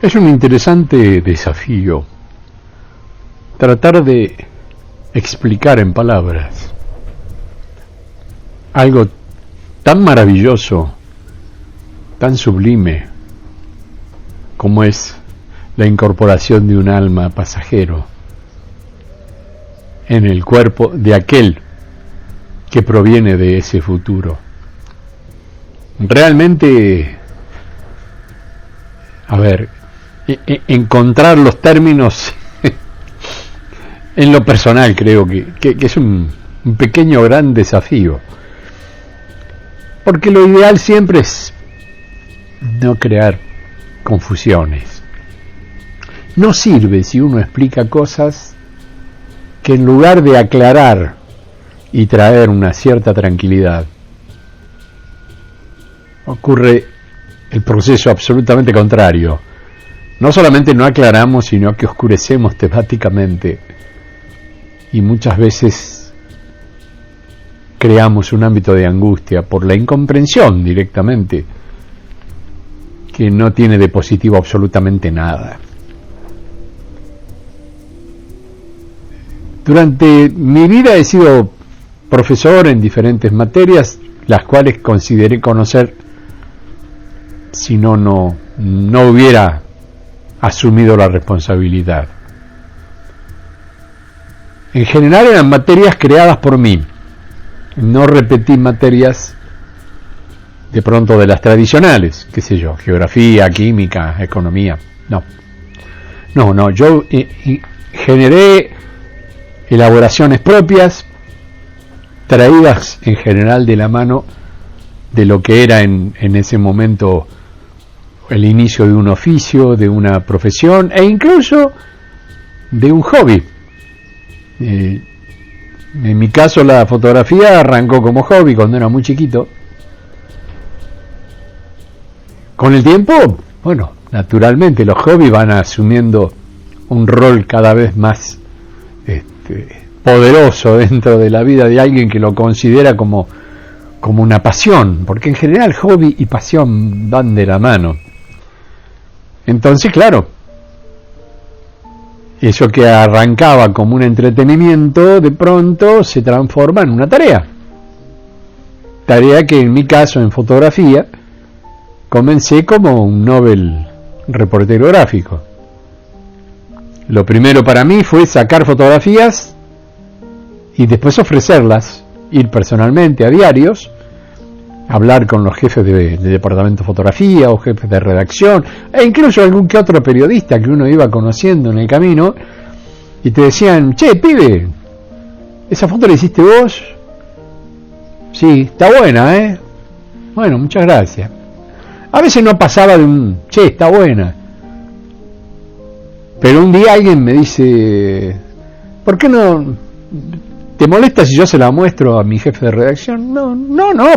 Es un interesante desafío tratar de explicar en palabras algo tan maravilloso, tan sublime como es la incorporación de un alma pasajero en el cuerpo de aquel que proviene de ese futuro. Realmente, encontrar los términos en lo personal creo que es un pequeño gran desafío, porque lo ideal siempre es no crear confusiones. No sirve si uno explica cosas que en lugar de aclarar y traer una cierta tranquilidad, ocurre el proceso absolutamente contrario. No solamente no aclaramos, sino que oscurecemos temáticamente y muchas veces creamos un ámbito de angustia por la incomprensión directamente, que no tiene de positivo absolutamente nada. Durante mi vida he sido profesor en diferentes materias, las cuales consideré conocer, si no hubiera asumido la responsabilidad. En general eran materias creadas por mí. No repetí materias de pronto de las tradicionales, qué sé yo, geografía, química, economía. No, yo generé elaboraciones propias, traídas en general de la mano de lo que era en ese momento el inicio de un oficio, de una profesión e incluso de un hobby. En mi caso la fotografía arrancó como hobby cuando era muy chiquito. Con el tiempo, naturalmente los hobbies van asumiendo un rol cada vez más poderoso dentro de la vida de alguien que lo considera como una pasión, porque en general hobby y pasión van de la mano. Entonces, claro, eso que arrancaba como un entretenimiento, de pronto se transforma en una tarea que en mi caso en fotografía comencé como un novel reportero gráfico. Lo primero para mí fue sacar fotografías y después ofrecerlas, ir personalmente a diarios, hablar con los jefes de departamento de fotografía o jefes de redacción e incluso algún que otro periodista que uno iba conociendo en el camino, y te decían: che, pibe, ¿esa foto la hiciste vos? Sí, está buena, bueno, muchas gracias. A veces no pasaba de un che, está buena, pero un día alguien me dice: ¿por qué no te molesta si yo se la muestro a mi jefe de redacción? No,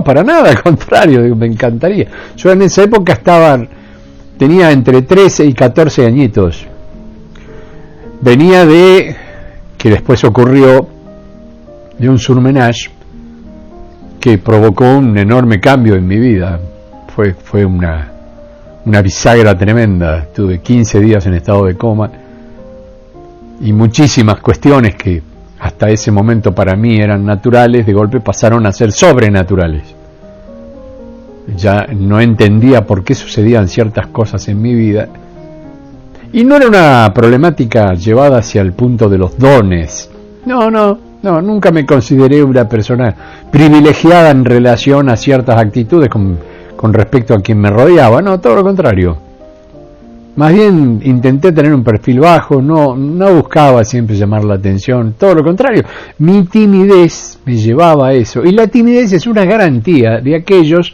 para nada, al contrario, me encantaría. Yo en esa época tenía entre 13 y 14 añitos. Venía que después ocurrió, de un surmenage que provocó un enorme cambio en mi vida. Fue una bisagra tremenda. Estuve 15 días en estado de coma y muchísimas cuestiones que hasta ese momento para mí eran naturales, de golpe pasaron a ser sobrenaturales. Ya no entendía por qué sucedían ciertas cosas en mi vida, y no era una problemática llevada hacia el punto de los dones. No, nunca me consideré una persona privilegiada en relación a ciertas actitudes con respecto a quien me rodeaba. No, todo lo contrario. Más bien intenté tener un perfil bajo, no buscaba siempre llamar la atención, todo lo contrario. Mi timidez me llevaba a eso, y la timidez es una garantía de aquellos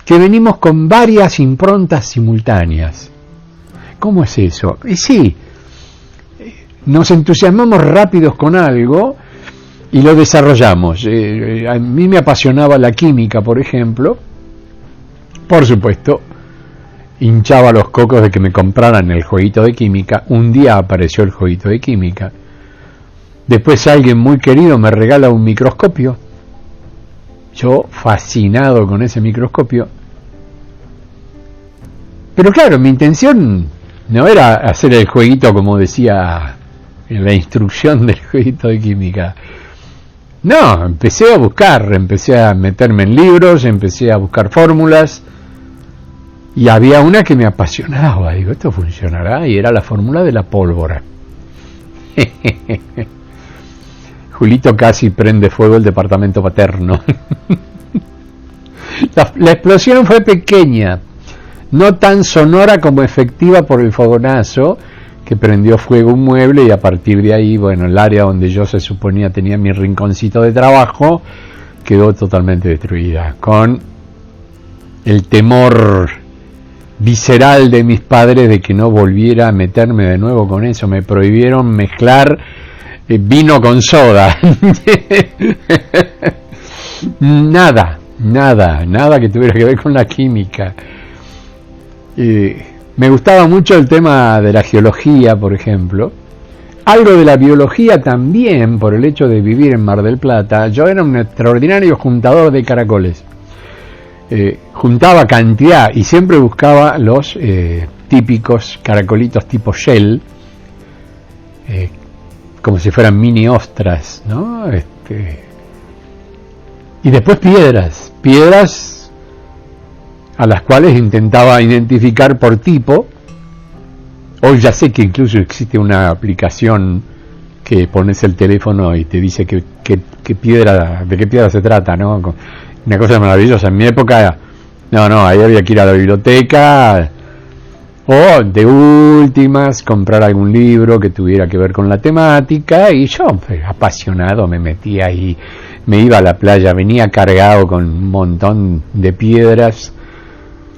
que venimos con varias improntas simultáneas. ¿Cómo es eso? Y sí, nos entusiasmamos rápidos con algo y lo desarrollamos. A mí me apasionaba la química, por ejemplo. Por supuesto, hinchaba los cocos de que me compraran el jueguito de química. Un día apareció el jueguito de química. Después alguien muy querido me regala un microscopio. Yo fascinado con ese microscopio. Pero claro, mi intención No era hacer el jueguito como decía en la instrucción del jueguito de química. No, empecé a buscar, empecé a meterme en libros, empecé a buscar fórmulas, y había una que me apasionaba. Digo, esto funcionará, y era la fórmula de la pólvora. Julito casi prende fuego el departamento paterno. La explosión fue pequeña, no tan sonora como efectiva por el fogonazo que prendió fuego un mueble, y a partir de ahí, bueno, el área donde yo se suponía tenía mi rinconcito de trabajo quedó totalmente destruida, con el temor visceral de mis padres de que no volviera a meterme de nuevo con eso. Me prohibieron mezclar vino con soda. nada que tuviera que ver con la química. Me gustaba mucho el tema de la geología, por ejemplo, algo de la biología también, por el hecho de vivir en Mar del Plata. Yo era un extraordinario juntador de caracoles. Juntaba cantidad y siempre buscaba los típicos caracolitos tipo shell, como si fueran mini ostras, ¿no? Y después piedras a las cuales intentaba identificar por tipo. Hoy ya sé que incluso existe una aplicación que pones el teléfono y te dice qué piedra, de qué piedra se trata, ¿no? Una cosa maravillosa. En mi época, ahí había que ir a la biblioteca, o de últimas comprar algún libro que tuviera que ver con la temática, y yo, apasionado, me metía ahí, me iba a la playa, venía cargado con un montón de piedras,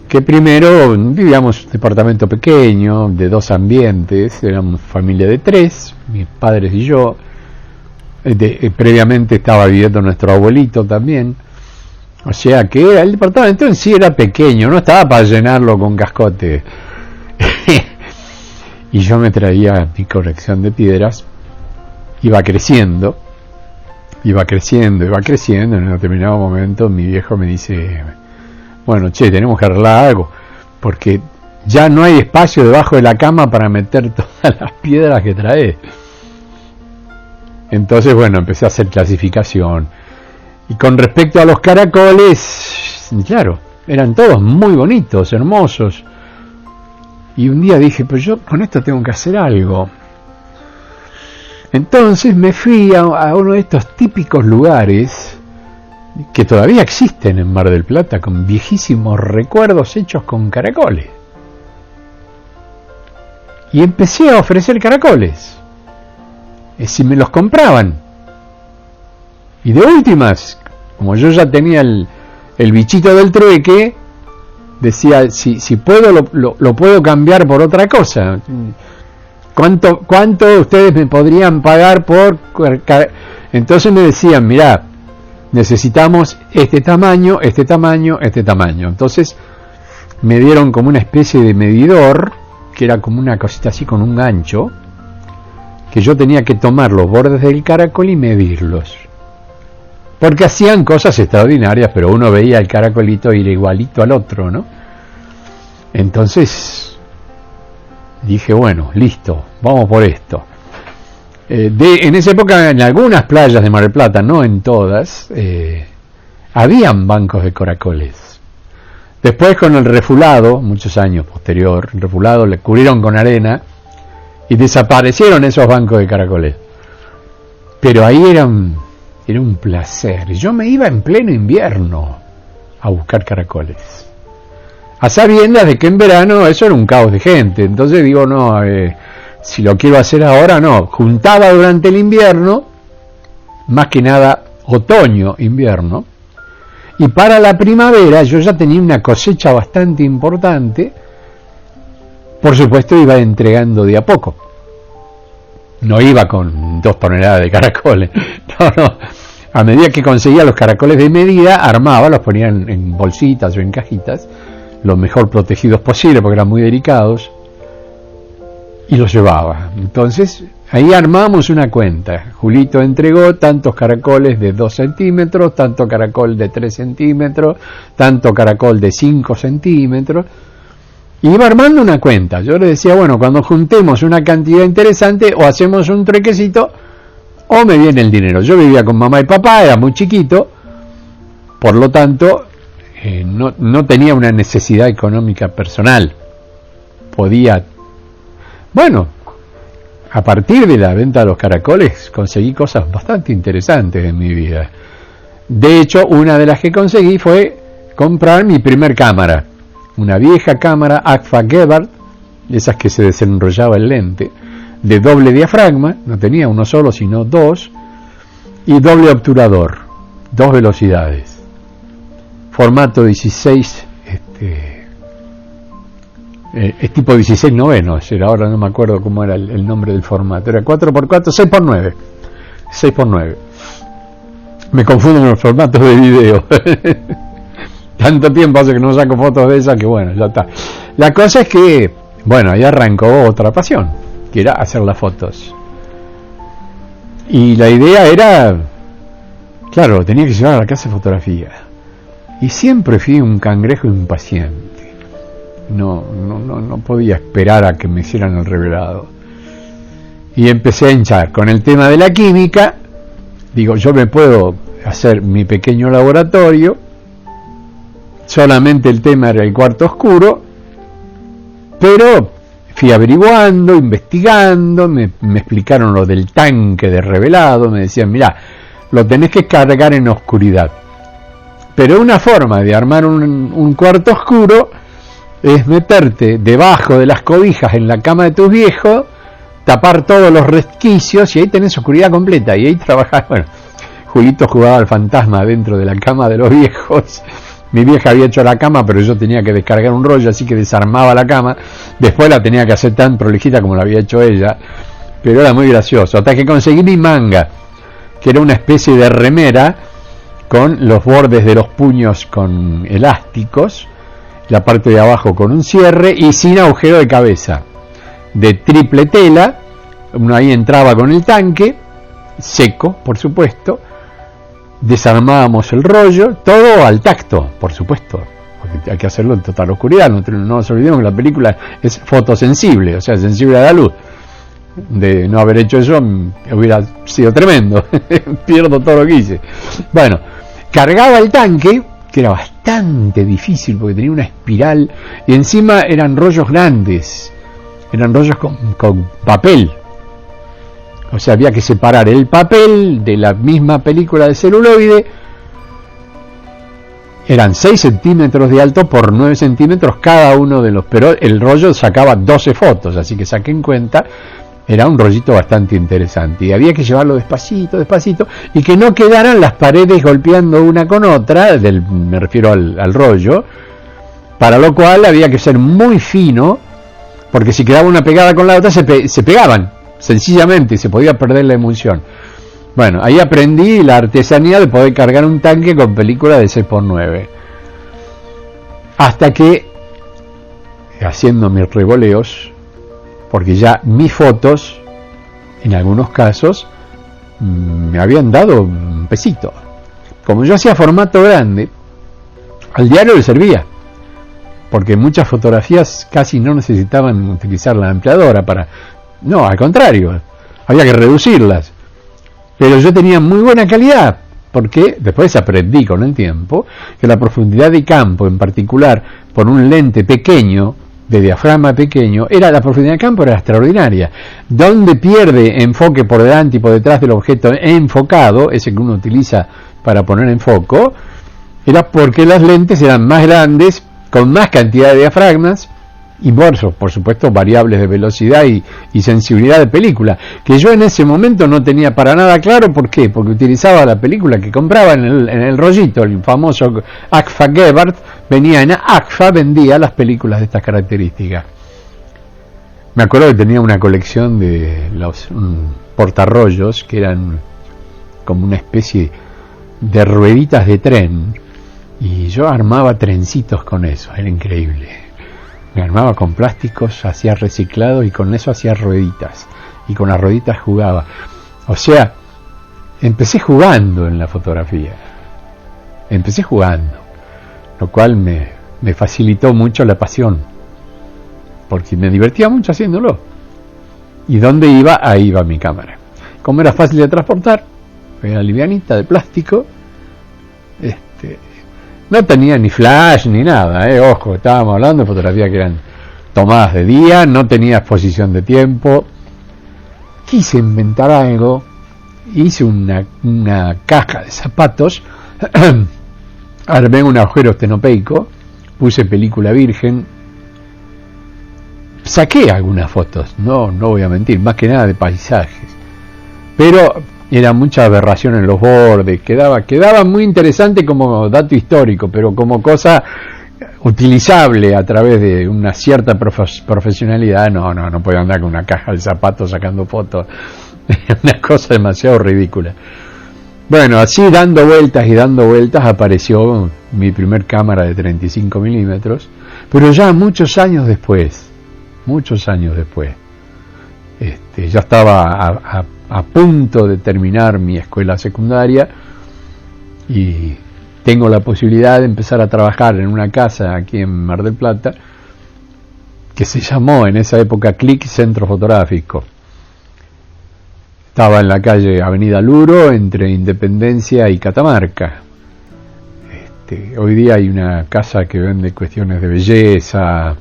que primero vivíamos en un departamento pequeño, de 2 ambientes, éramos familia de 3, mis padres y yo, previamente estaba viviendo nuestro abuelito también. O sea que el departamento en sí era pequeño, no estaba para llenarlo con cascote. Y yo me traía mi colección de piedras, iba creciendo, en un determinado momento mi viejo me dice, bueno, tenemos que arreglar algo, porque ya no hay espacio debajo de la cama para meter todas las piedras que trae. Entonces, bueno, empecé a hacer clasificación. Y con respecto a los caracoles, claro, eran todos muy bonitos, hermosos. Y un día dije, pues yo con esto tengo que hacer algo. Entonces me fui a uno de estos típicos lugares que todavía existen en Mar del Plata, con viejísimos recuerdos hechos con caracoles. Y empecé a ofrecer caracoles. Si me los compraban. Y de últimas, como yo ya tenía el bichito del trueque, decía, si puedo, lo puedo cambiar por otra cosa. ¿Cuánto ustedes me podrían pagar por...? Entonces me decían, mirá, necesitamos este tamaño. Entonces me dieron como una especie de medidor, que era como una cosita así con un gancho, que yo tenía que tomar los bordes del caracol y medirlos. Porque hacían cosas extraordinarias, pero uno veía el caracolito ir igualito al otro, ¿no? Entonces dije, bueno, listo, vamos por esto. En esa época, en algunas playas de Mar del Plata, no en todas, habían bancos de caracoles. Después, con el refulado, muchos años posterior, el refulado le cubrieron con arena y desaparecieron esos bancos de caracoles. Pero ahí era un placer. Yo me iba en pleno invierno a buscar caracoles, a sabiendas de que en verano eso era un caos de gente. Entonces digo, no, si lo quiero hacer ahora, no. Juntaba durante el invierno, más que nada otoño, invierno, y para la primavera yo ya tenía una cosecha bastante importante. Por supuesto iba entregando de a poco. No iba con 2 toneladas de caracoles. No. A medida que conseguía los caracoles de medida, armaba, los ponía en bolsitas o en cajitas, lo mejor protegidos posible porque eran muy delicados, y los llevaba. Entonces ahí armamos una cuenta. Julito entregó tantos caracoles de 2 centímetros, tanto caracol de 3 centímetros, tanto caracol de 5 centímetros, Y iba armando una cuenta. Yo le decía, bueno, cuando juntemos una cantidad interesante, o hacemos un truequecito, o me viene el dinero. Yo vivía con mamá y papá, era muy chiquito, por lo tanto, no tenía una necesidad económica personal. Podía... Bueno, a partir de la venta de los caracoles, conseguí cosas bastante interesantes en mi vida. De hecho, una de las que conseguí fue comprar mi primer cámara. Una vieja cámara Agfa Gebhardt, esas que se desenrollaba el lente, de doble diafragma, no tenía uno solo sino dos, y doble obturador, 2 velocidades, formato 16, es tipo 16 novenos, ahora no me acuerdo cómo era el nombre del formato, era 4x4, 6x9, 6x9, me confunden los formatos de video. Tanto tiempo hace que no saco fotos de esas que bueno, ya está. La cosa es que, bueno, ahí arrancó otra pasión, que era hacer las fotos. Y la idea era, claro, tenía que llevar a la casa de fotografía. Y siempre fui un cangrejo impaciente. No podía esperar a que me hicieran el revelado. Y empecé a hinchar con el tema de la química. Digo, yo me puedo hacer mi pequeño laboratorio. Solamente el tema era el cuarto oscuro, pero fui averiguando, investigando, me explicaron lo del tanque de revelado, me decían, mirá, lo tenés que cargar en oscuridad. Pero una forma de armar un cuarto oscuro es meterte debajo de las cobijas en la cama de tus viejos, tapar todos los resquicios y ahí tenés oscuridad completa y ahí trabajás. Bueno, Julito jugaba al fantasma dentro de la cama de los viejos. Mi vieja había hecho la cama, pero yo tenía que descargar un rollo, así que desarmaba la cama. Después la tenía que hacer tan prolijita como la había hecho ella, pero era muy gracioso. Hasta que conseguí mi manga, que era una especie de remera con los bordes de los puños con elásticos, la parte de abajo con un cierre y sin agujero de cabeza, de triple tela. Uno ahí entraba con el tanque, seco, por supuesto. Desarmábamos el rollo, todo al tacto, por supuesto, porque hay que hacerlo en total oscuridad. No nos olvidemos que la película es fotosensible, o sea, sensible a la luz. De no haber hecho eso hubiera sido tremendo. Pierdo todo lo que hice. Bueno, cargaba el tanque, que era bastante difícil porque tenía una espiral y encima eran rollos grandes, eran rollos con papel. O sea, había que separar el papel de la misma película de celuloide. Eran 6 centímetros de alto por 9 centímetros cada uno de los... Pero el rollo sacaba 12 fotos, así que saqué en cuenta. Era un rollito bastante interesante. Y había que llevarlo despacito, despacito, y que no quedaran las paredes golpeando una con otra, me refiero al rollo, para lo cual había que ser muy fino, porque si quedaba una pegada con la otra se pegaban. Sencillamente se podía perder la emulsión. Bueno, ahí aprendí la artesanía de poder cargar un tanque con película de 6x9. Hasta que, haciendo mis revoleos, porque ya mis fotos, en algunos casos, me habían dado un pesito. Como yo hacía formato grande, al diario le servía, porque muchas fotografías casi no necesitaban utilizar la ampliadora para... No, al contrario, había que reducirlas. Pero yo tenía muy buena calidad, porque después aprendí con el tiempo que la profundidad de campo, en particular por un lente pequeño, de diafragma pequeño, la profundidad de campo era extraordinaria. Donde pierde enfoque por delante y por detrás del objeto enfocado, ese que uno utiliza para poner en foco, era porque las lentes eran más grandes, con más cantidad de diafragmas, y por supuesto variables de velocidad y sensibilidad de película, que yo en ese momento no tenía para nada claro. ¿Por qué? Porque utilizaba la película que compraba en el rollito, el famoso Agfa Gebhardt. Venía en Agfa, vendía las películas de estas características. Me acuerdo que tenía una colección de los portarrollos que eran como una especie de rueditas de tren, y yo armaba trencitos con eso, era increíble. Me armaba con plásticos, hacía reciclado y con eso hacía rueditas. Y con las rueditas jugaba. O sea, empecé jugando en la fotografía. Empecé jugando. Lo cual me facilitó mucho la pasión. porque me divertía mucho haciéndolo. ¿Y dónde iba? Ahí iba mi cámara. Como era fácil de transportar, era livianita, de plástico, no tenía ni flash ni nada, ojo, estábamos hablando de fotografías que eran tomadas de día, no tenía exposición de tiempo. Quise inventar algo, hice una caja de zapatos, armé un agujero estenopeico, puse película virgen, saqué algunas fotos, no voy a mentir, más que nada de paisajes, pero era mucha aberración en los bordes, quedaba muy interesante como dato histórico, pero como cosa utilizable a través de una cierta profesionalidad, no puedo andar con una caja de zapatos sacando fotos, una cosa demasiado ridícula. Bueno, así dando vueltas apareció mi primer cámara de 35 milímetros, pero ya muchos años después, ya estaba a punto de terminar mi escuela secundaria y tengo la posibilidad de empezar a trabajar en una casa aquí en Mar del Plata que se llamó en esa época Click Centro Fotográfico. Estaba en la calle Avenida Luro, entre Independencia y Catamarca. Hoy día hay una casa que vende cuestiones de belleza,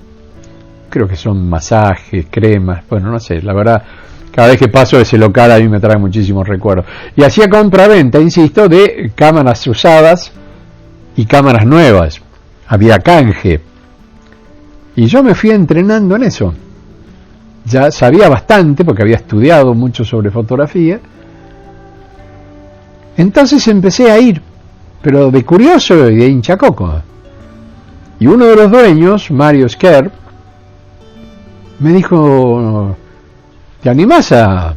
creo que son masajes, cremas, bueno, no sé, la verdad, cada vez que paso ese local a mí me trae muchísimos recuerdos. Y hacía compra-venta, insisto, de cámaras usadas y cámaras nuevas. Había canje. Y yo me fui entrenando en eso. Ya sabía bastante, porque había estudiado mucho sobre fotografía. Entonces empecé a ir, pero de curioso y de hinchacoco. Y uno de los dueños, Mario Sker, me dijo: ¿te animás a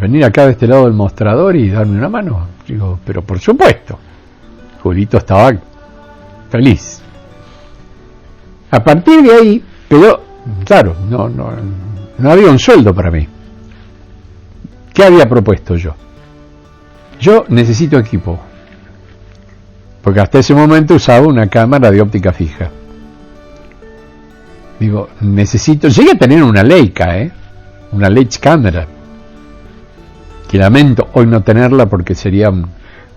venir acá de este lado del mostrador y darme una mano? Digo, pero por supuesto. Julito estaba feliz. A partir de ahí, pero claro, no había un sueldo para mí. ¿Qué había propuesto yo? Yo necesito equipo, porque hasta ese momento usaba una cámara de óptica fija. Digo, llegué a tener una Leica, una Leica cámara, que lamento hoy no tenerla porque sería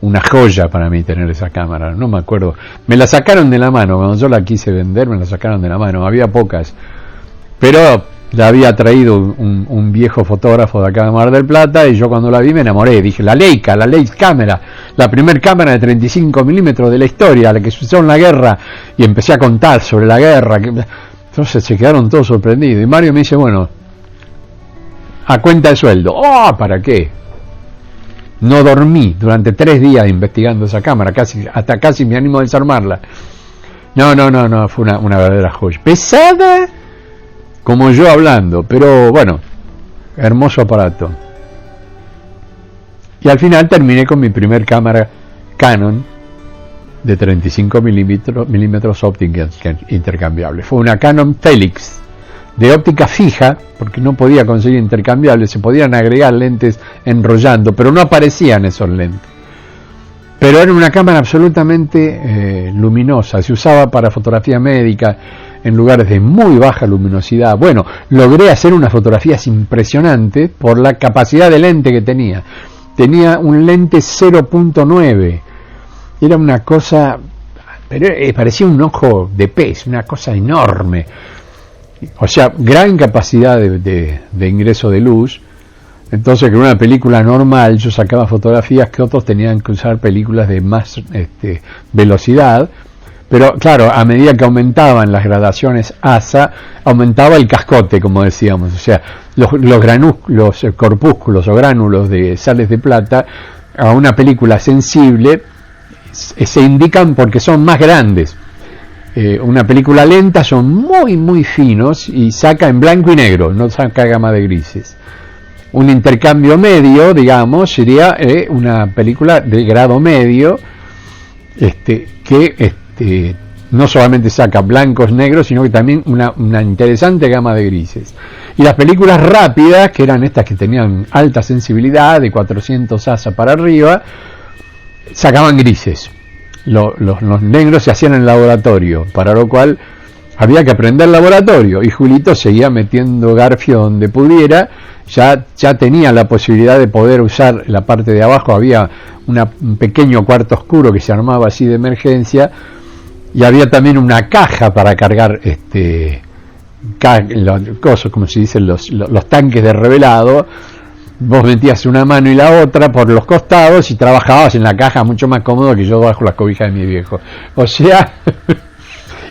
una joya para mí tener esa cámara, no me acuerdo, me la sacaron de la mano, cuando yo la quise vender me la sacaron de la mano, había pocas, pero la había traído un viejo fotógrafo de acá de Mar del Plata y yo cuando la vi me enamoré, dije, la Leica cámara, la primer cámara de 35 milímetros de la historia, la que se usó en la guerra, y empecé a contar sobre la guerra, entonces se quedaron todos sorprendidos, y Mario me dice, bueno, a cuenta de sueldo. ¿Para qué? No dormí durante 3 días investigando esa cámara, hasta casi me animo a desarmarla. No, fue una verdadera joya. Pesada como yo hablando, pero bueno, hermoso aparato. Y al final terminé con mi primer cámara Canon de 35 milímetros óptica intercambiable. Fue una Canon Felix de óptica fija, porque no podía conseguir intercambiables, se podían agregar lentes enrollando, pero no aparecían esos lentes. Pero era una cámara absolutamente luminosa, se usaba para fotografía médica en lugares de muy baja luminosidad. Bueno, logré hacer unas fotografías impresionantes por la capacidad de lente que tenía. Tenía un lente 0.9, era una cosa, pero parecía un ojo de pez, una cosa enorme. O sea, gran capacidad de ingreso de luz. Entonces, con una película normal yo sacaba fotografías que otros tenían que usar películas de más velocidad. Pero claro, a medida que aumentaban las gradaciones ASA, aumentaba el cascote, como decíamos. O sea, los corpúsculos o gránulos de sales de plata a una película sensible se indican porque son más grandes. Una película lenta son muy muy finos y saca en blanco y negro, no saca gama de grises. Un intercambio medio, digamos, sería una película de grado medio, que no solamente saca blancos, negros, sino que también una interesante gama de grises. Y las películas rápidas, que eran estas que tenían alta sensibilidad, de 400 ASA para arriba, sacaban grises. Los negros se hacían en el laboratorio, para lo cual había que aprender laboratorio, y Julito seguía metiendo garfio donde pudiera. Ya tenía la posibilidad de poder usar la parte de abajo, había un pequeño cuarto oscuro que se armaba así de emergencia, y había también una caja para cargar los cosas, como se dicen, los tanques de revelado. Vos metías una mano y la otra por los costados y trabajabas en la caja mucho más cómodo que yo bajo las cobijas de mi viejo. O sea,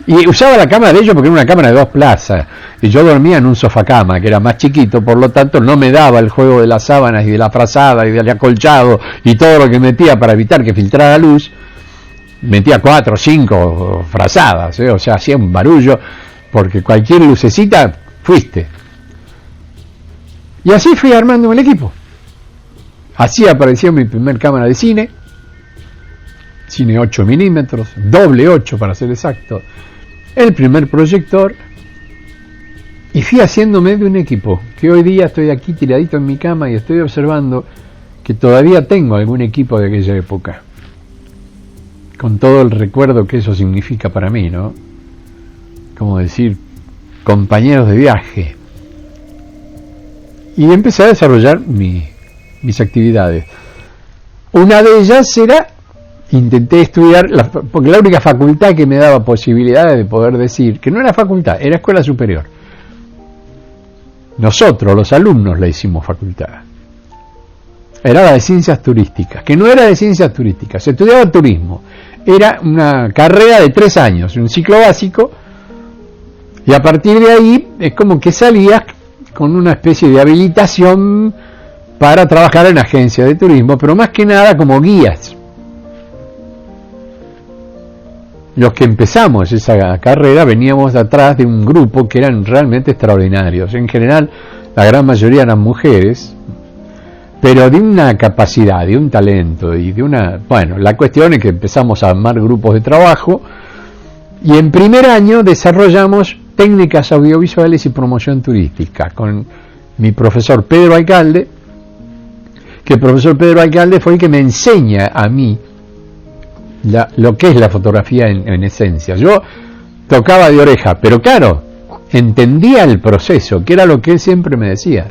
y usaba la cama de ellos porque era una cámara de 2 plazas, y yo dormía en un sofacama que era más chiquito, por lo tanto no me daba el juego de las sábanas y de la frazada y del acolchado y todo lo que metía para evitar que filtrara luz. Metía 4 o 5 frazadas, o sea, hacía un barullo, porque cualquier lucecita, fuiste. Y así fui armando el equipo. Así apareció mi primer cámara de cine 8 milímetros, doble 8 para ser exacto, el primer proyector, y fui haciéndome de un equipo, que hoy día estoy aquí tiradito en mi cama y estoy observando que todavía tengo algún equipo de aquella época, con todo el recuerdo que eso significa para mí, ¿no? Como decir, compañeros de viaje. Y empecé a desarrollar mis actividades. Una de ellas era, intenté estudiar, porque la única facultad que me daba posibilidades de poder decir, que no era facultad, era escuela superior. Nosotros, los alumnos, la hicimos facultad. Era la de ciencias turísticas, que no era de ciencias turísticas, se estudiaba turismo. Era una carrera de 3 años, un ciclo básico, y a partir de ahí es como que salías con una especie de habilitación para trabajar en agencias de turismo, pero más que nada como guías. Los que empezamos esa carrera veníamos de atrás de un grupo que eran realmente extraordinarios. En general, la gran mayoría eran mujeres, pero de una capacidad, de un talento y de una... Bueno, la cuestión es que empezamos a armar grupos de trabajo, y en primer año desarrollamos técnicas audiovisuales y promoción turística con mi profesor Pedro Alcalde, que el profesor Pedro Alcalde fue el que me enseña a mí lo que es la fotografía en esencia. Yo tocaba de oreja, pero claro, entendía el proceso, que era lo que él siempre me decía.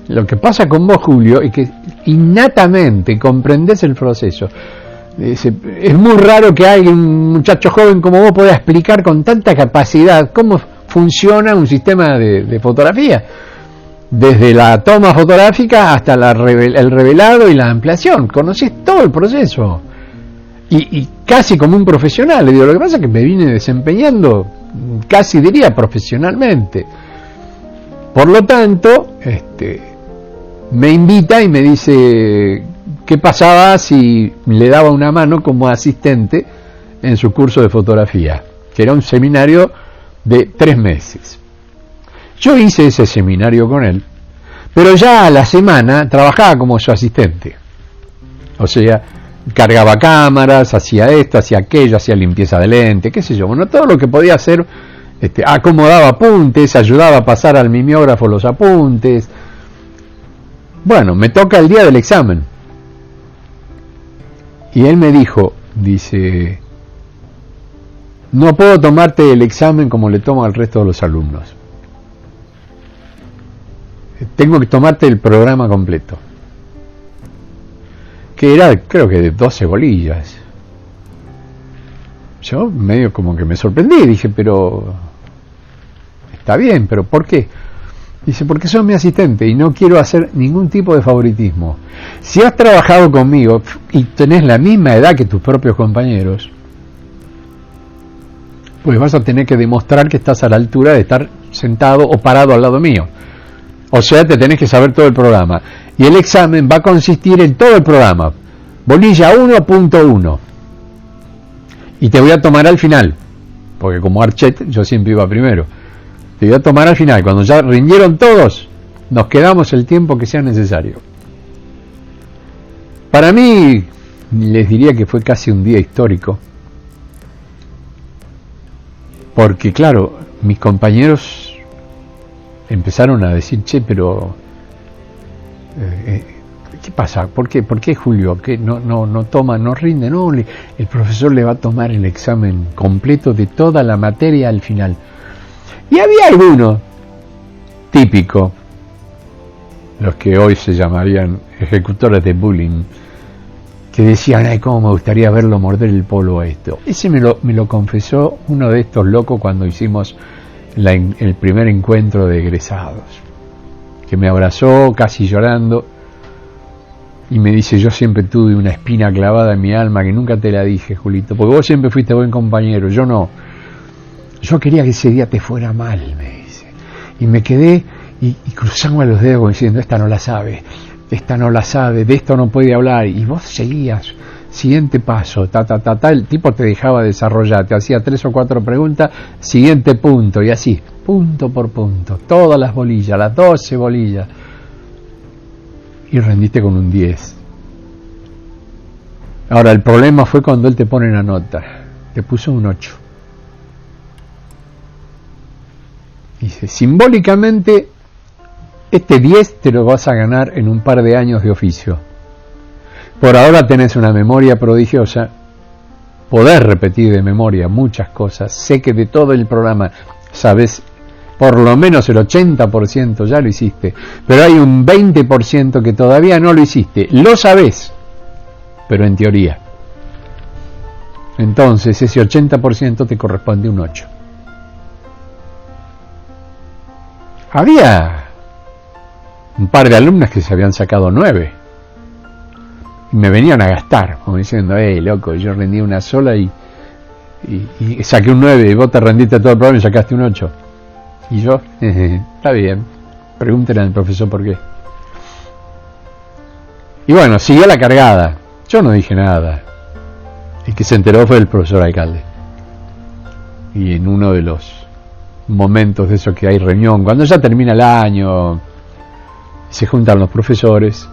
Lo que pasa con vos, Julio, es que innatamente comprendés el proceso. Es muy raro que alguien, un muchacho joven como vos, pueda explicar con tanta capacidad cómo funciona un sistema de fotografía, desde la toma fotográfica hasta el revelado y la ampliación. Conocés todo el proceso y casi como un profesional. Le digo, lo que pasa es que me vine desempeñando, casi diría profesionalmente. Por lo tanto, me invita y me dice qué pasaba si le daba una mano como asistente en su curso de fotografía, que era un seminario de 3 meses. Yo hice ese seminario con él, pero ya a la semana trabajaba como su asistente. O sea, cargaba cámaras, hacía esto, hacía aquello, hacía limpieza de lente, qué sé yo. Bueno, todo lo que podía hacer, acomodaba apuntes, ayudaba a pasar al mimeógrafo los apuntes. Bueno, me toca el día del examen. Y él me dice, no puedo tomarte el examen como le tomo al resto de los alumnos. Tengo que tomarte el programa completo. Que era, creo que de 12 bolillas. Yo medio como que me sorprendí, dije, pero está bien, pero ¿por qué? Dice, porque sos mi asistente y no quiero hacer ningún tipo de favoritismo. Si has trabajado conmigo y tenés la misma edad que tus propios compañeros, pues vas a tener que demostrar que estás a la altura de estar sentado o parado al lado mío. O sea, te tenés que saber todo el programa. Y el examen va a consistir en todo el programa. Bolilla 1.1. Y te voy a tomar al final, porque como Archet yo siempre iba primero. Te voy a tomar al final. Cuando ya rindieron todos, nos quedamos el tiempo que sea necesario. Para mí, les diría que fue casi un día histórico. Porque claro, mis compañeros empezaron a decir, che, pero ¿qué pasa? ¿Por qué Julio? ¿Qué no toma, no rinde? No, el profesor le va a tomar el examen completo de toda la materia al final. Y había algunos, típico, los que hoy se llamarían ejecutores de bullying, que decían, ay, cómo me gustaría verlo morder el polvo a esto. Ese me lo confesó uno de estos locos cuando hicimos el primer encuentro de egresados, que me abrazó casi llorando y me dice, yo siempre tuve una espina clavada en mi alma que nunca te la dije, Julito, porque vos siempre fuiste buen compañero, yo no. Yo quería que ese día te fuera mal, me dice. Y me quedé y cruzamos los dedos diciendo, esta no la sabe, de esto no puede hablar. Y vos seguías, siguiente paso, el tipo te dejaba desarrollar, te hacía 3 o 4 preguntas, siguiente punto, y así, punto por punto, todas las bolillas, las 12 bolillas. Y rendiste con un 10. Ahora, el problema fue cuando él te pone una nota, te puso un 8. Dice, simbólicamente, este 10 te lo vas a ganar en un par de años de oficio. Por ahora tenés una memoria prodigiosa, podés repetir de memoria muchas cosas, sé que de todo el programa sabes por lo menos el 80% ya lo hiciste, pero hay un 20% que todavía no lo hiciste, lo sabés, pero en teoría. Entonces ese 80% te corresponde un 8. Había un par de alumnas que se habían sacado 9 y me venían a gastar, como diciendo, loco, yo rendí una sola y saqué un 9 y vos te rendiste todo el programa y sacaste un 8. Y yo, está bien, pregúntenle al profesor por qué. Y bueno, siguió la cargada, yo no dije nada. El que se enteró fue el profesor alcalde. Y en uno de los momentos de eso que hay reunión, cuando ya termina el año, se juntan los profesores,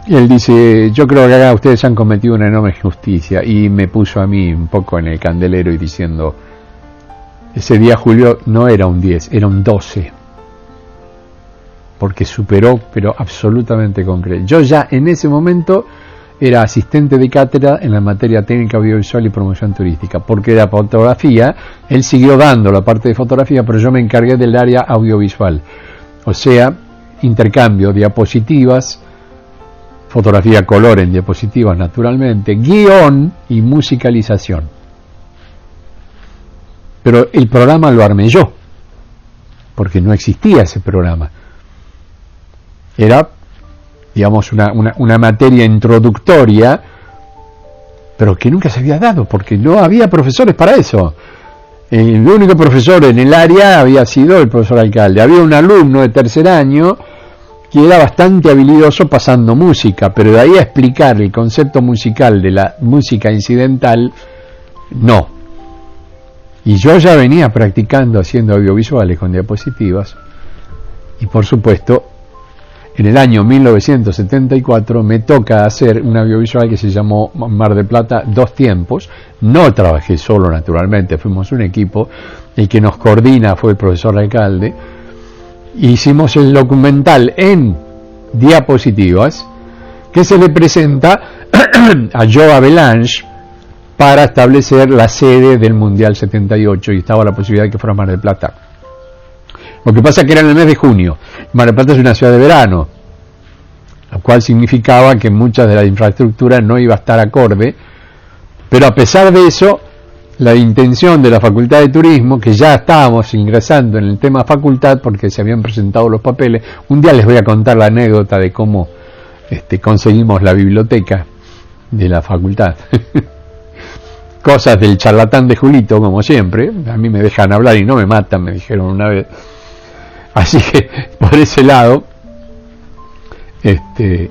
y él dice, yo creo que acá ustedes han cometido una enorme injusticia, y me puso a mí un poco en el candelero y diciendo, ese día Julio no era un 10, era un 12, porque superó, pero absolutamente con creces. Yo ya en ese momento era asistente de cátedra en la materia técnica audiovisual y promoción turística, porque la fotografía, él siguió dando la parte de fotografía, pero yo me encargué del área audiovisual, o sea, intercambio, diapositivas, fotografía color en diapositivas naturalmente, guión y musicalización. Pero el programa lo armé yo, porque no existía ese programa. Era, digamos, una materia introductoria, pero que nunca se había dado, porque no había profesores para eso. El único profesor en el área había sido el profesor alcalde. Había un alumno de tercer año que era bastante habilidoso pasando música, pero de ahí a explicar el concepto musical de la música incidental, no. Y yo ya venía practicando haciendo audiovisuales con diapositivas, y por supuesto, en el año 1974 me toca hacer un audiovisual que se llamó Mar del Plata 2 tiempos. No trabajé solo, naturalmente, fuimos un equipo. El que nos coordina fue el profesor alcalde. Hicimos el documental en diapositivas que se le presenta a Joe Avalanche para establecer la sede del Mundial 78, y estaba la posibilidad de que fuera Mar del Plata. Lo que pasa es que era en el mes de junio. Mar del Plata es una ciudad de verano, lo cual significaba que muchas de la infraestructura no iba a estar acorde, pero a pesar de eso, la intención de la Facultad de Turismo, que ya estábamos ingresando en el tema facultad porque se habían presentado los papeles, un día les voy a contar la anécdota de cómo conseguimos la biblioteca de la facultad. Cosas del charlatán de Julito, como siempre. A mí me dejan hablar y no me matan, me dijeron una vez. Así que por ese lado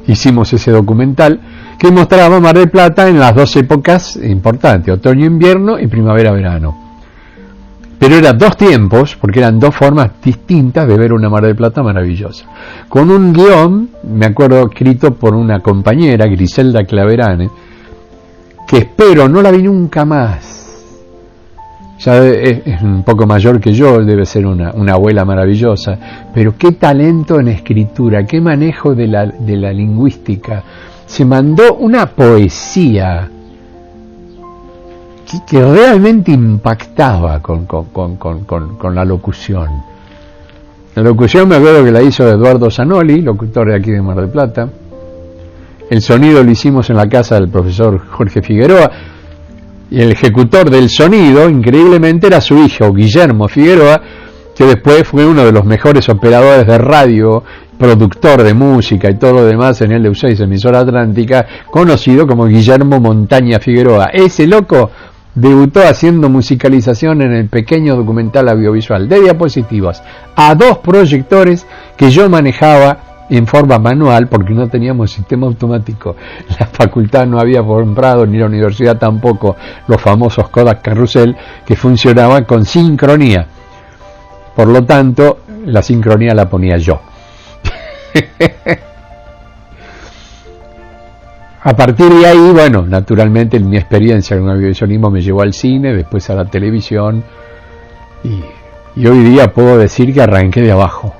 hicimos ese documental que mostraba Mar del Plata en las 2 épocas importantes, otoño-invierno y primavera-verano. Pero eran 2 tiempos, porque eran 2 formas distintas de ver una Mar del Plata maravillosa. Con un guión, me acuerdo, escrito por una compañera, Griselda Claverane, que espero, no la vi nunca más. Ya es un poco mayor que yo, debe ser una abuela maravillosa, pero qué talento en escritura, qué manejo de la lingüística. Se mandó una poesía que realmente impactaba con la locución. La locución me acuerdo que la hizo Eduardo Zanoli, locutor de aquí de Mar del Plata. El sonido lo hicimos en la casa del profesor Jorge Figueroa, y el ejecutor del sonido, increíblemente, era su hijo, Guillermo Figueroa, que después fue uno de los mejores operadores de radio, productor de música y todo lo demás en el LU6, emisora atlántica, conocido como Guillermo Montaña Figueroa. Ese loco debutó haciendo musicalización en el pequeño documental audiovisual de diapositivas a 2 proyectores que yo manejaba en forma manual porque no teníamos sistema automático. La facultad no había comprado, ni la universidad tampoco, los famosos Kodak Carrusel que funcionaban con sincronía. Por lo tanto, la sincronía la ponía yo. A partir de ahí, bueno, naturalmente mi experiencia en el audiovisualismo me llevó al cine, después a la televisión, y hoy día puedo decir que arranqué de abajo.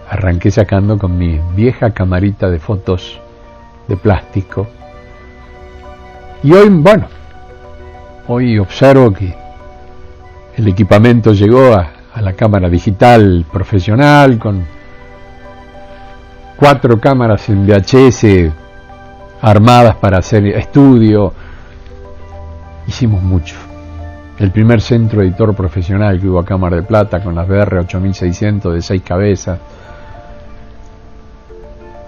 Arranqué sacando con mi vieja camarita de fotos de plástico. Y hoy, bueno, hoy observo que el equipamiento llegó a la cámara digital profesional con 4 cámaras en VHS armadas para hacer estudio. Hicimos mucho. El primer centro editor profesional que hubo acá en Mar del Plata con las BR 8600 de 6 cabezas.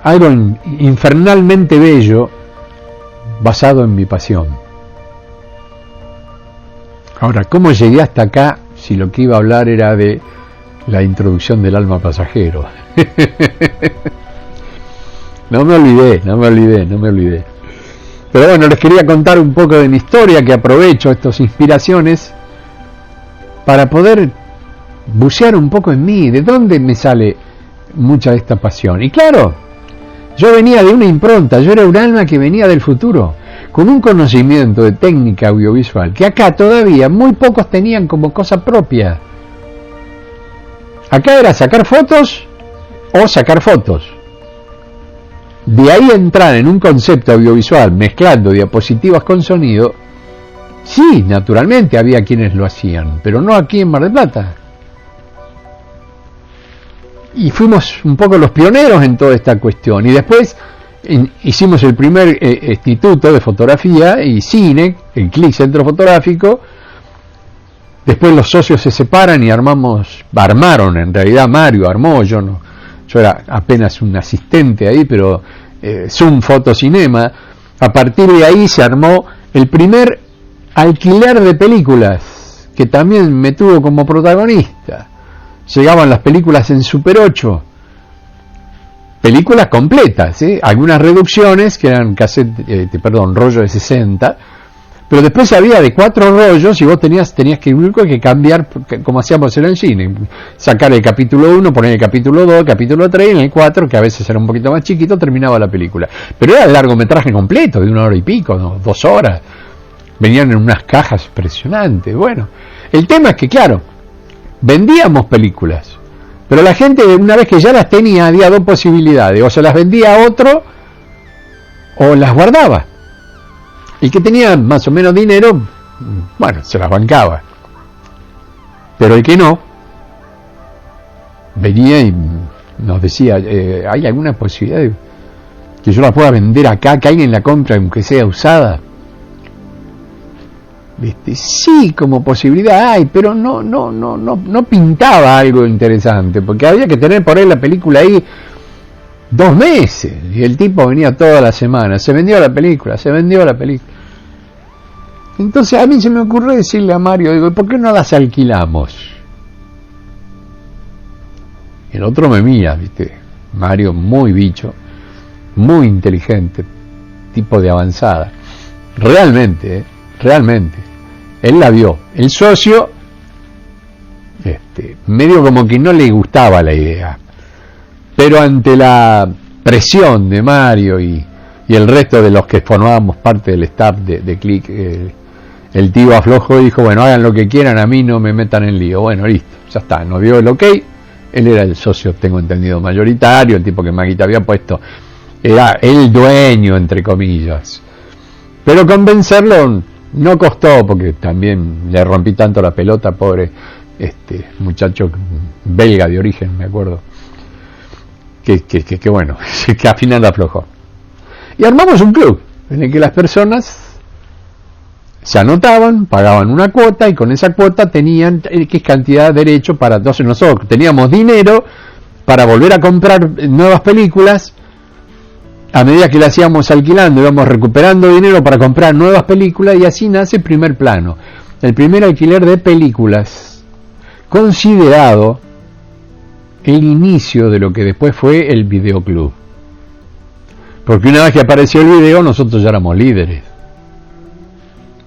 Algo infernalmente bello basado en mi pasión. Ahora, ¿cómo llegué hasta acá si lo que iba a hablar era de la introducción del alma pasajero? No me olvidé. Pero bueno, les quería contar un poco de mi historia, que aprovecho estas inspiraciones para poder bucear un poco en mí, de dónde me sale mucha de esta pasión. Y claro, yo venía de una impronta, yo era un alma que venía del futuro, con un conocimiento de técnica audiovisual que acá todavía muy pocos tenían como cosa propia. Acá era sacar fotos o sacar fotos. De ahí entrar en un concepto audiovisual mezclando diapositivas con sonido, sí, naturalmente había quienes lo hacían, pero no aquí en Mar del Plata. Y fuimos un poco los pioneros en toda esta cuestión. Y después hicimos el primer instituto de fotografía y cine, el CLIC Centro Fotográfico. Después los socios se separan y armaron, en realidad Mario armó, yo era apenas un asistente ahí, pero Zoom Fotocinema. A partir de ahí se armó el primer alquiler de películas, que también me tuvo como protagonista. Llegaban las películas en Super 8, películas completas, algunas reducciones que eran rollo de 60, pero después había de 4 rollos y vos tenías que cambiar, como hacíamos en el cine, sacar el capítulo 1, poner el capítulo 2, capítulo 3, y en el 4, que a veces era un poquito más chiquito, terminaba la película. Pero era el largometraje completo, de 1 hora y pico, ¿no? 2 horas. Venían en unas cajas impresionantes. Bueno, el tema es que, claro, vendíamos películas, pero la gente, una vez que ya las tenía, había 2 posibilidades: o se las vendía a otro o las guardaba. El que tenía más o menos dinero, bueno, se las bancaba, pero el que no, venía y nos decía, ¿hay alguna posibilidad de que yo la pueda vender acá, que alguien la compre aunque sea usada? Sí, como posibilidad hay, pero no pintaba algo interesante, porque había que tener por ahí la película ahí 2 meses, y el tipo venía toda la semana, se vendió la película. Entonces a mí se me ocurrió decirle a Mario, digo, ¿por qué no las alquilamos? El otro me mira, Mario, muy bicho, muy inteligente, tipo de avanzada, realmente, él la vio. El socio, medio como que no le gustaba la idea, pero ante la presión de Mario y el resto de los que formábamos parte del staff de CLIC, el tío aflojo y dijo, bueno, hagan lo que quieran, a mí no me metan en lío. Bueno, listo, ya está, nos dio el ok. Él era el socio, tengo entendido, mayoritario, el tipo que Maguita había puesto, era el dueño, entre comillas. Pero convencerlo No costó, porque también le rompí tanto la pelota, pobre muchacho belga de origen, me acuerdo, que bueno, que al final aflojó. Y armamos un club en el que las personas se anotaban, pagaban una cuota y con esa cuota tenían X cantidad de derecho para... Entonces nosotros teníamos dinero para volver a comprar nuevas películas. A medida que las íbamos alquilando íbamos recuperando dinero para comprar nuevas películas, y así nace Primer Plano, el primer alquiler de películas, considerado el inicio de lo que después fue el videoclub. Porque una vez que apareció el video, nosotros ya éramos líderes.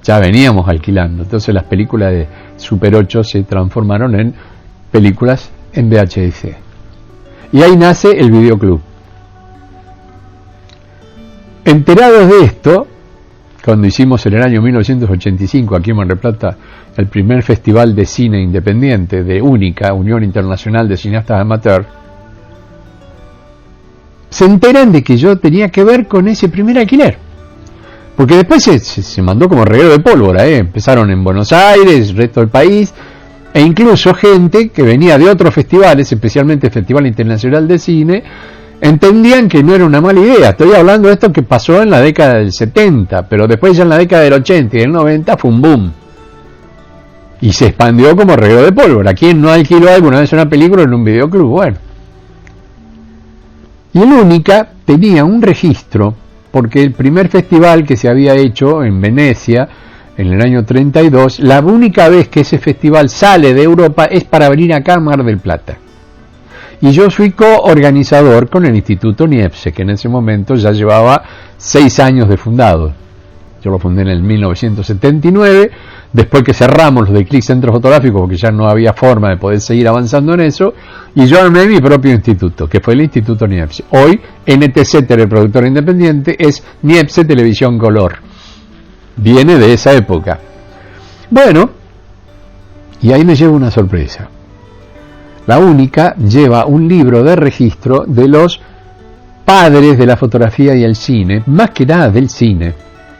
Ya veníamos alquilando. Entonces las películas de Super 8 se transformaron en películas en VHS. Y ahí nace el videoclub. Enterados de esto, cuando hicimos en el año 1985 aquí en Mar del Plata el primer festival de cine independiente de UNICA, Unión Internacional de Cineastas Amateur, se enteran de que yo tenía que ver con ese primer alquiler. Porque después se mandó como reguero de pólvora, empezaron en Buenos Aires, el resto del país, e incluso gente que venía de otros festivales, especialmente el Festival Internacional de Cine, entendían que no era una mala idea. Estoy hablando de esto que pasó en la década del 70, pero después ya en la década del 80 y del 90 fue un boom. Y se expandió como reguero de pólvora. ¿Quién no alquiló alguna vez una película en un videoclub? Bueno. Y el UNICA tenía un registro, porque el primer festival que se había hecho en Venecia, en el año 32, la única vez que ese festival sale de Europa es para venir acá a Mar del Plata. Y yo fui coorganizador con el Instituto Niepce, que en ese momento ya llevaba 6 años de fundado. Yo lo fundé en el 1979, después que cerramos los de Click Centro Fotográfico, porque ya no había forma de poder seguir avanzando en eso, y yo armé mi propio instituto, que fue el Instituto Niepce. Hoy, NTC, teleproductora independiente, es Niepce Televisión Color. Viene de esa época. Bueno, y ahí me llevo una sorpresa. La UNICA lleva un libro de registro de los padres de la fotografía y el cine, más que nada del cine,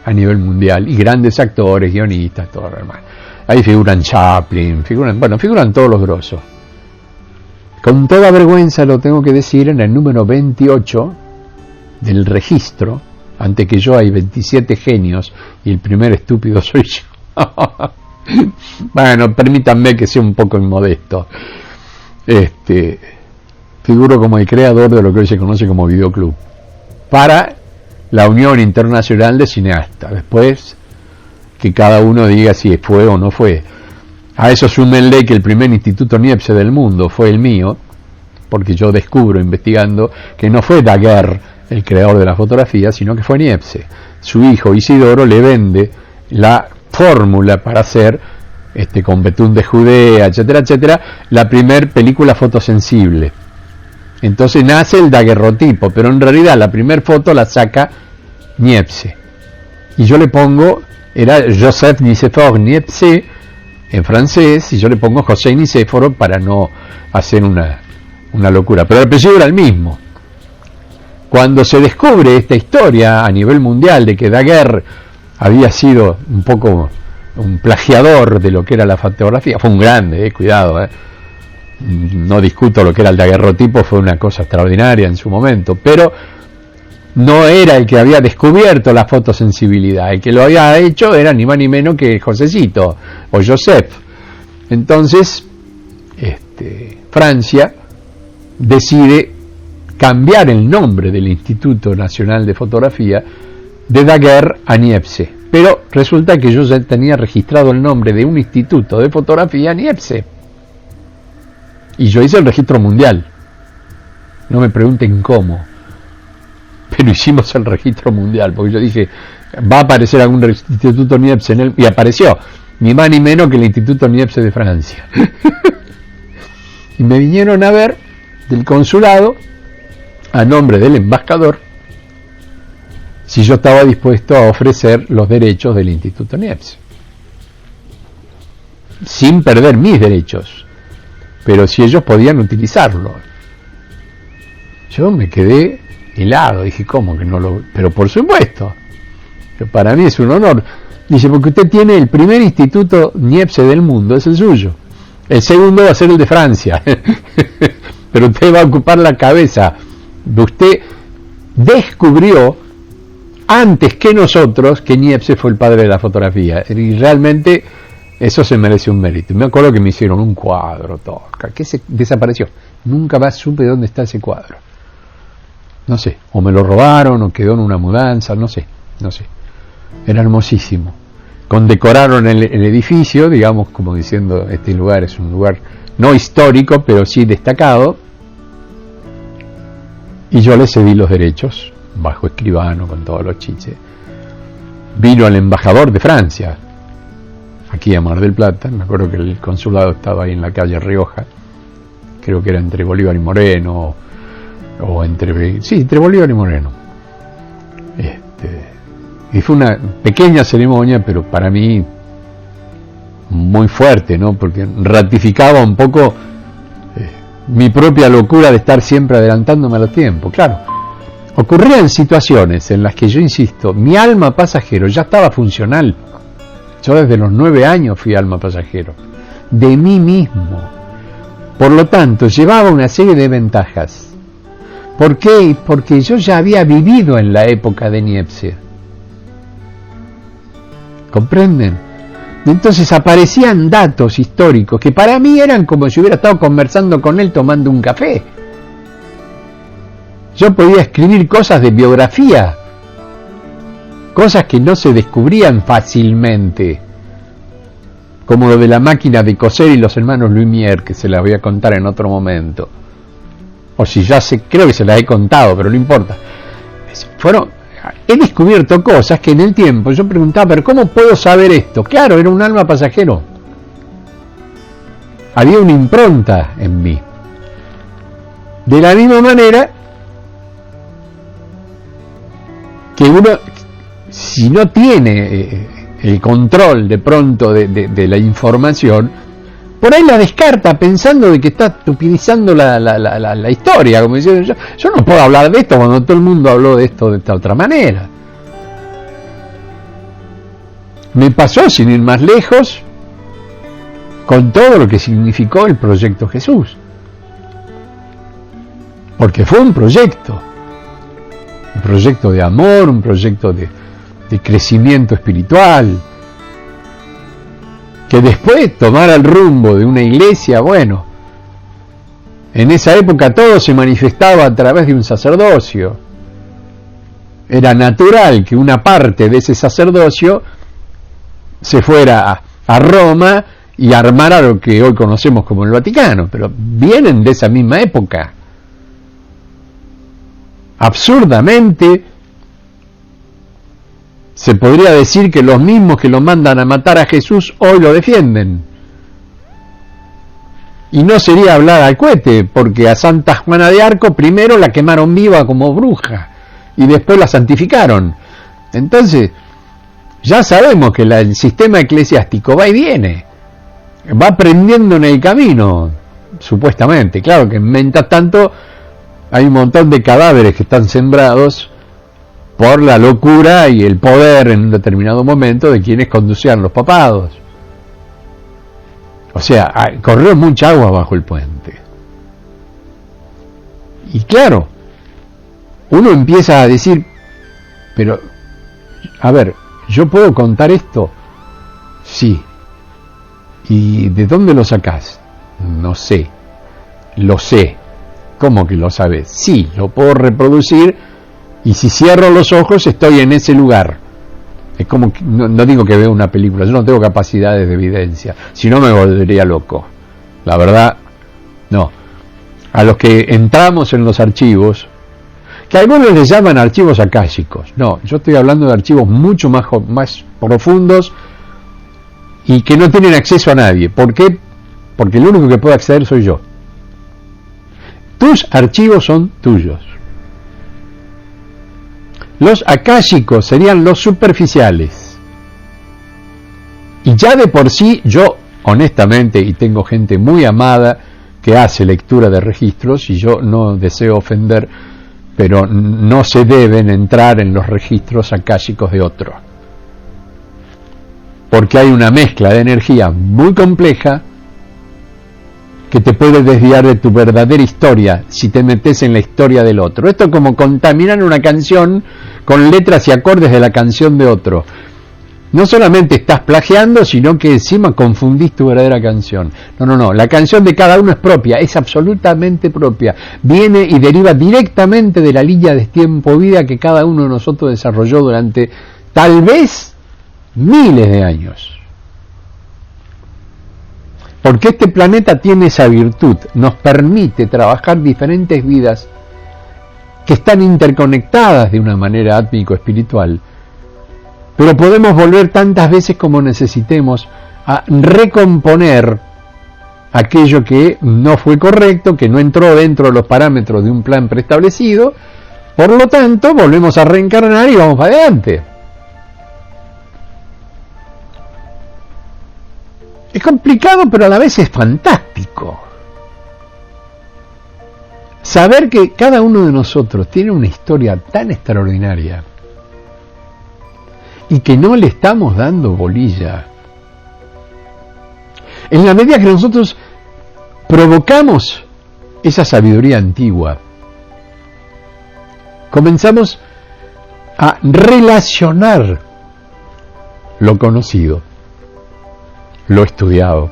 a nivel mundial, y grandes actores, guionistas, todo lo demás. Ahí figuran Chaplin, figuran todos los grosos. Con toda vergüenza lo tengo que decir, en el número 28 del registro, ante que yo hay 27 genios y el primer estúpido soy yo. Bueno, permítanme que sea un poco inmodesto. Figuro como el creador de lo que hoy se conoce como videoclub para la Unión Internacional de Cineastas. Después que cada uno diga si fue o no fue. A eso súmenle que el primer instituto Niepce del mundo fue el mío, porque yo descubro investigando que no fue Daguerre el creador de la fotografía, sino que fue Niepce. Su hijo Isidoro le vende la fórmula para hacer con Betún de Judea, etcétera, etcétera, la primer película fotosensible. Entonces nace el daguerrotipo, pero en realidad la primer foto la saca Niepce. Y yo le pongo, era Joseph Nicéphore Niepce en francés, y yo le pongo José Nicéforo para no hacer una locura. Pero el apellido era el mismo. Cuando se descubre esta historia a nivel mundial de que Daguerre había sido un poco un plagiador de lo que era la fotografía, fue un grande, cuidado, no discuto lo que era el daguerrotipo, fue una cosa extraordinaria en su momento, pero no era el que había descubierto la fotosensibilidad, el que lo había hecho era ni más ni menos que Josecito o Joseph. Entonces Francia decide cambiar el nombre del Instituto Nacional de Fotografía de Daguerre a Niepce, pero resulta que yo ya tenía registrado el nombre de un instituto de fotografía Niepce. Y yo hice el registro mundial. No me pregunten cómo, pero hicimos el registro mundial, porque yo dije, va a aparecer algún instituto Niepce en él, y apareció, ni más ni menos que el Instituto Niepce de Francia. Y me vinieron a ver del consulado, a nombre del embajador, si yo estaba dispuesto a ofrecer los derechos del Instituto Niepce, sin perder mis derechos, pero si ellos podían utilizarlo. Yo me quedé helado, dije, ¿cómo que no lo...? Pero por supuesto, que para mí es un honor. Dice, porque usted tiene el primer instituto Niepce del mundo, es el suyo. El segundo va a ser el de Francia. Pero usted va a ocupar la cabeza. Usted descubrió antes que nosotros que Niepce fue el padre de la fotografía. Y realmente eso se merece un mérito. Me acuerdo que me hicieron un cuadro, Tosca, que se desapareció. Nunca más supe dónde está ese cuadro. No sé, o me lo robaron, o quedó en una mudanza, no sé. Era hermosísimo. Condecoraron el edificio, digamos, como diciendo, este lugar es un lugar no histórico, pero sí destacado. Y yo le cedí los derechos, bajo escribano, con todos los chiches. Vino el embajador de Francia, aquí a Mar del Plata. Me acuerdo que el consulado estaba ahí en la calle Rioja, creo que era entre Bolívar y Moreno, o entre Bolívar y Moreno. Y fue una pequeña ceremonia, pero para mí muy fuerte, ¿no? Porque ratificaba un poco mi propia locura de estar siempre adelantándome a los tiempos. Claro, ocurrían situaciones en las que yo insisto, mi alma pasajero ya estaba funcional. Yo desde los 9 años fui alma pasajero, de mí mismo. Por lo tanto, llevaba una serie de ventajas. ¿Por qué? Porque yo ya había vivido en la época de Niepce. ¿Comprenden? Entonces aparecían datos históricos que para mí eran como si hubiera estado conversando con él tomando un café. Yo podía escribir cosas de biografía, cosas que no se descubrían fácilmente, como lo de la máquina de coser y los hermanos Lumière, que se las voy a contar en otro momento. O si ya creo que se las he contado, pero no importa. He descubierto cosas que en el tiempo yo preguntaba, pero ¿cómo puedo saber esto? Claro, era un alma pasajero. Había una impronta en mí. De la misma manera que uno, si no tiene el control de pronto de la información, por ahí la descarta pensando de que está estupidizando la historia, como diciendo, yo no puedo hablar de esto cuando todo el mundo habló de esto de esta otra manera. Me pasó, sin ir más lejos, con todo lo que significó el proyecto Jesús. Porque fue un proyecto de amor, un proyecto de crecimiento espiritual, que después tomara el rumbo de una iglesia. Bueno, en esa época todo se manifestaba a través de un sacerdocio. Era natural que una parte de ese sacerdocio se fuera a Roma y armara lo que hoy conocemos como el Vaticano, pero vienen de esa misma época. Absurdamente, se podría decir que los mismos que lo mandan a matar a Jesús hoy lo defienden. Y no sería hablar al cohete, porque a Santa Juana de Arco primero la quemaron viva como bruja y después la santificaron. Entonces, ya sabemos que el sistema eclesiástico va y viene, va aprendiendo en el camino, supuestamente. Claro que mientras tanto hay un montón de cadáveres que están sembrados por la locura y el poder en un determinado momento de quienes conducían los papados. O sea, corrió mucha agua bajo el puente. Y claro, uno empieza a decir, pero, a ver, ¿yo puedo contar esto? Sí. ¿Y de dónde lo sacás? No sé. Lo sé. ¿Cómo que lo sabes? Sí, lo puedo reproducir. Y si cierro los ojos estoy en ese lugar. Es como que, no digo que veo una película, yo no tengo capacidades de evidencia, si no me volvería loco. La verdad, no. A los que entramos en los archivos, que algunos les llaman archivos akáshicos, no, yo estoy hablando de archivos mucho más profundos y que no tienen acceso a nadie. ¿Por qué? Porque el único que puede acceder soy yo. Tus archivos son tuyos. Los akáshicos serían los superficiales. Y ya de por sí, yo, honestamente, y tengo gente muy amada que hace lectura de registros, y yo no deseo ofender, pero no se deben entrar en los registros akáshicos de otro. porque hay una mezcla de energía muy compleja que te puede desviar de tu verdadera historia si te metes en la historia del otro. Esto es como contaminar una canción con letras y acordes de la canción de otro. No solamente estás plagiando, sino que encima confundís tu verdadera canción. No, la canción de cada uno es propia, es absolutamente propia. Viene y deriva directamente de la línea de tiempo-vida que cada uno de nosotros desarrolló durante tal vez miles de años. Porque este planeta tiene esa virtud, nos permite trabajar diferentes vidas que están interconectadas de una manera átmico-espiritual, pero podemos volver tantas veces como necesitemos a recomponer aquello que no fue correcto, que no entró dentro de los parámetros de un plan preestablecido. Por lo tanto, volvemos a reencarnar y vamos para adelante. Es complicado, pero a la vez es fantástico. Saber que cada uno de nosotros tiene una historia tan extraordinaria y que no le estamos dando bolilla. En la medida que nosotros provocamos esa sabiduría antigua, comenzamos a relacionar lo conocido, lo estudiado,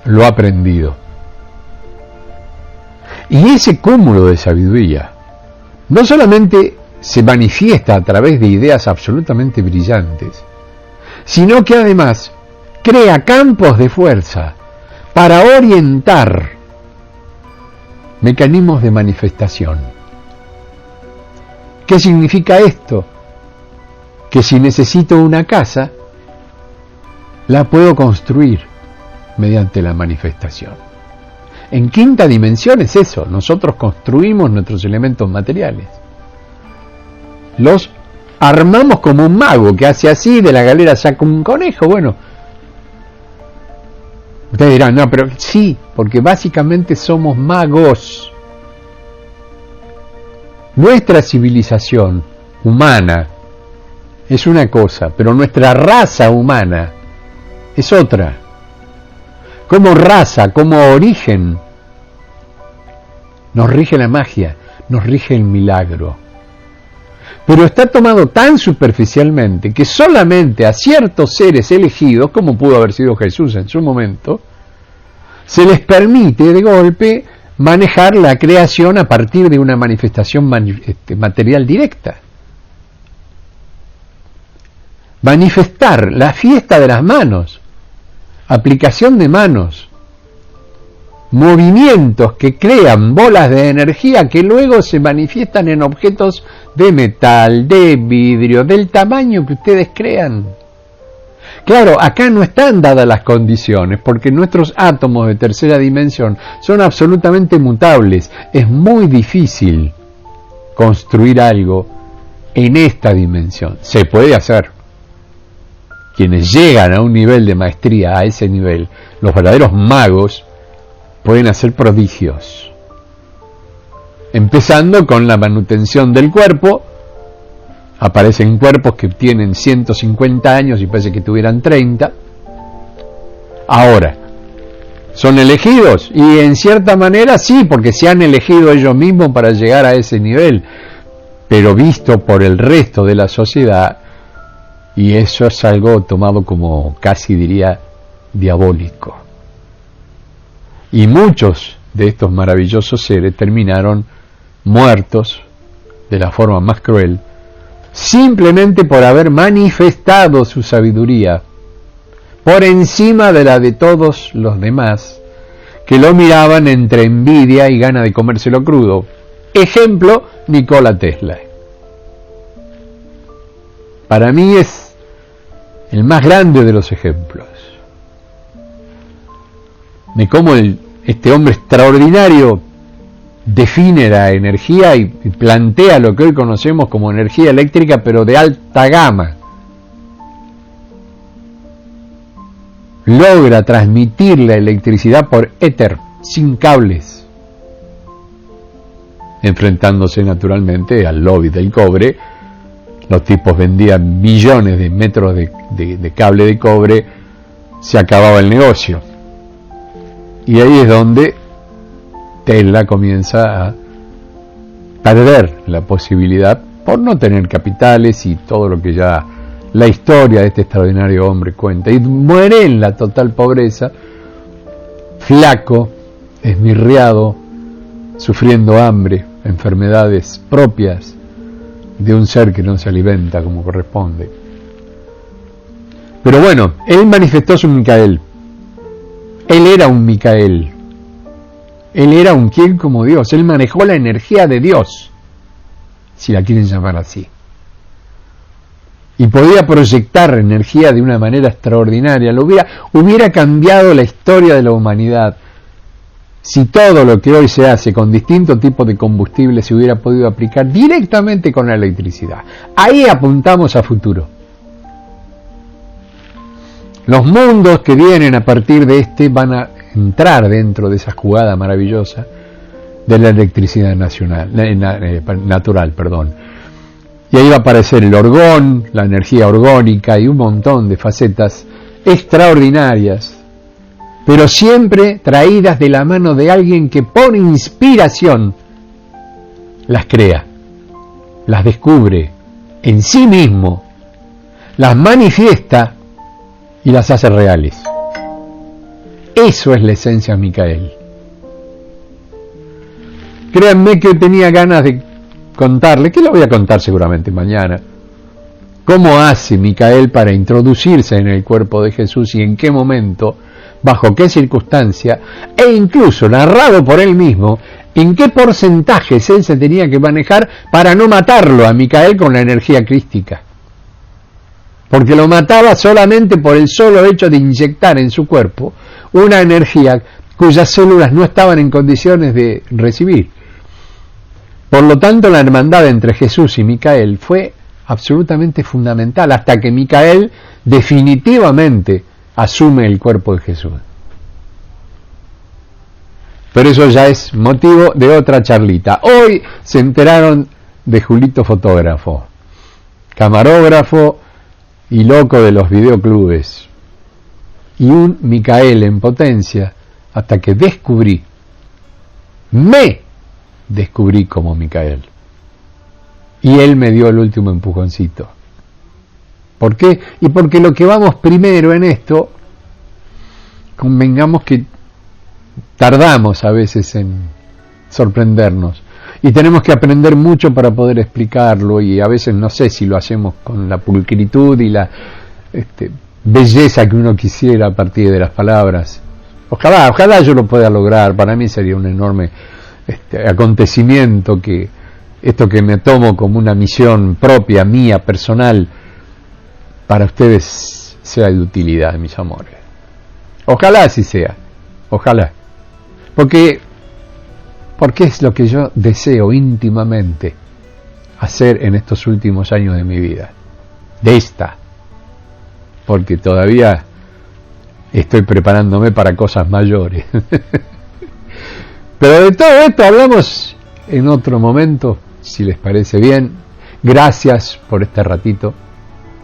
lo aprendido. Y ese cúmulo de sabiduría no solamente se manifiesta a través de ideas absolutamente brillantes, sino que además crea campos de fuerza para orientar mecanismos de manifestación. ¿Qué significa esto? Que si necesito una casa, la puedo construir mediante la manifestación. En quinta dimensión es eso, nosotros construimos nuestros elementos materiales. Los armamos como un mago que hace así, de la galera saca un conejo. Bueno, ustedes dirán, no, pero sí, porque básicamente somos magos. Nuestra civilización humana es una cosa, pero nuestra raza humana es otra. Como raza, como origen, nos rige la magia, nos rige el milagro. Pero está tomado tan superficialmente que solamente a ciertos seres elegidos, como pudo haber sido Jesús en su momento, se les permite de golpe manejar la creación a partir de una manifestación material directa. Manifestar la fiesta de las manos, aplicación de manos, movimientos que crean bolas de energía que luego se manifiestan en objetos de metal, de vidrio, del tamaño que ustedes crean. Claro, acá no están dadas las condiciones, porque nuestros átomos de tercera dimensión son absolutamente mutables. Es muy difícil construir algo en esta dimensión. Se puede hacer. Quienes llegan a un nivel de maestría, a ese nivel, los verdaderos magos, pueden hacer prodigios. Empezando con la manutención del cuerpo. Aparecen cuerpos que tienen 150 años y parece que tuvieran 30. Ahora, ¿son elegidos? Y en cierta manera sí, porque se han elegido ellos mismos para llegar a ese nivel. Pero visto por el resto de la sociedad, y eso es algo tomado como casi diría diabólico. Y muchos de estos maravillosos seres terminaron muertos de la forma más cruel, simplemente por haber manifestado su sabiduría por encima de la de todos los demás, que lo miraban entre envidia y gana de comérselo crudo. Ejemplo, Nikola Tesla. Para mí es el más grande de los ejemplos de cómo este hombre extraordinario define la energía y plantea lo que hoy conocemos como energía eléctrica, pero de alta gama. Logra transmitir la electricidad por éter, sin cables, enfrentándose naturalmente al lobby del cobre, los tipos vendían millones de metros de cable de cobre, se acababa el negocio. Y ahí es donde Tesla comienza a perder la posibilidad por no tener capitales y todo lo que ya la historia de este extraordinario hombre cuenta. Y muere en la total pobreza, flaco, esmirriado, sufriendo hambre, enfermedades propias de un ser que no se alimenta como corresponde. Pero bueno, él manifestó su Micael. Él era un Micael. Él era un quien como Dios. Él manejó la energía de Dios, si la quieren llamar así. Y podía proyectar energía de una manera extraordinaria. Hubiera cambiado la historia de la humanidad si todo lo que hoy se hace con distintos tipos de combustible se hubiera podido aplicar directamente con la electricidad. Ahí apuntamos a futuro. Los mundos que vienen a partir de este van a entrar dentro de esa jugada maravillosa de la electricidad natural. Y ahí va a aparecer el orgón, la energía orgónica y un montón de facetas extraordinarias, pero siempre traídas de la mano de alguien que por inspiración las crea, las descubre en sí mismo, las manifiesta y las hace reales. Eso es la esencia de Micael. Créanme que tenía ganas de contarle, que lo voy a contar seguramente mañana, cómo hace Micael para introducirse en el cuerpo de Jesús y en qué momento, bajo qué circunstancia, e incluso narrado por él mismo, en qué porcentajes él se tenía que manejar para no matarlo a Micael con la energía crística. Porque lo mataba solamente por el solo hecho de inyectar en su cuerpo una energía cuyas células no estaban en condiciones de recibir. Por lo tanto, la hermandad entre Jesús y Micael fue absolutamente fundamental, hasta que Micael definitivamente asume el cuerpo de Jesús. Pero eso ya es motivo de otra charlita. Hoy se enteraron de Julito fotógrafo, camarógrafo y loco de los videoclubes, y un Micael en potencia, hasta que me descubrí como Micael, y él me dio el último empujoncito. ¿Por qué? Y porque lo que vamos primero en esto, convengamos que tardamos a veces en sorprendernos, y tenemos que aprender mucho para poder explicarlo, y a veces no sé si lo hacemos con la pulcritud y la belleza que uno quisiera a partir de las palabras. Ojalá yo lo pueda lograr. Para mí sería un enorme acontecimiento que esto que me tomo como una misión propia, mía, personal, para ustedes sea de utilidad, mis amores. Ojalá así sea, ojalá. Porque es lo que yo deseo íntimamente hacer en estos últimos años de mi vida. Porque todavía estoy preparándome para cosas mayores. Pero de todo esto hablamos en otro momento, si les parece bien. Gracias por este ratito,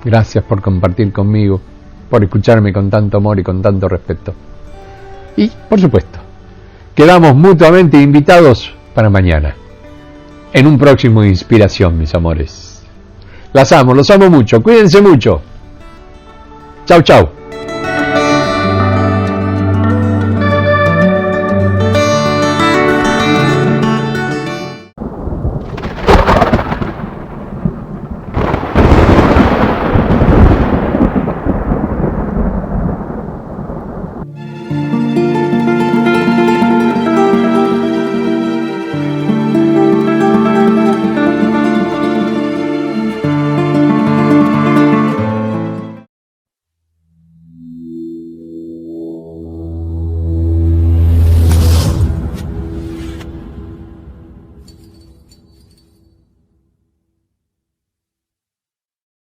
gracias por compartir conmigo, por escucharme con tanto amor y con tanto respeto. Y, por supuesto, quedamos mutuamente invitados para mañana, en un próximo Inspiración, mis amores. Los amo mucho, cuídense mucho. Chau, chau.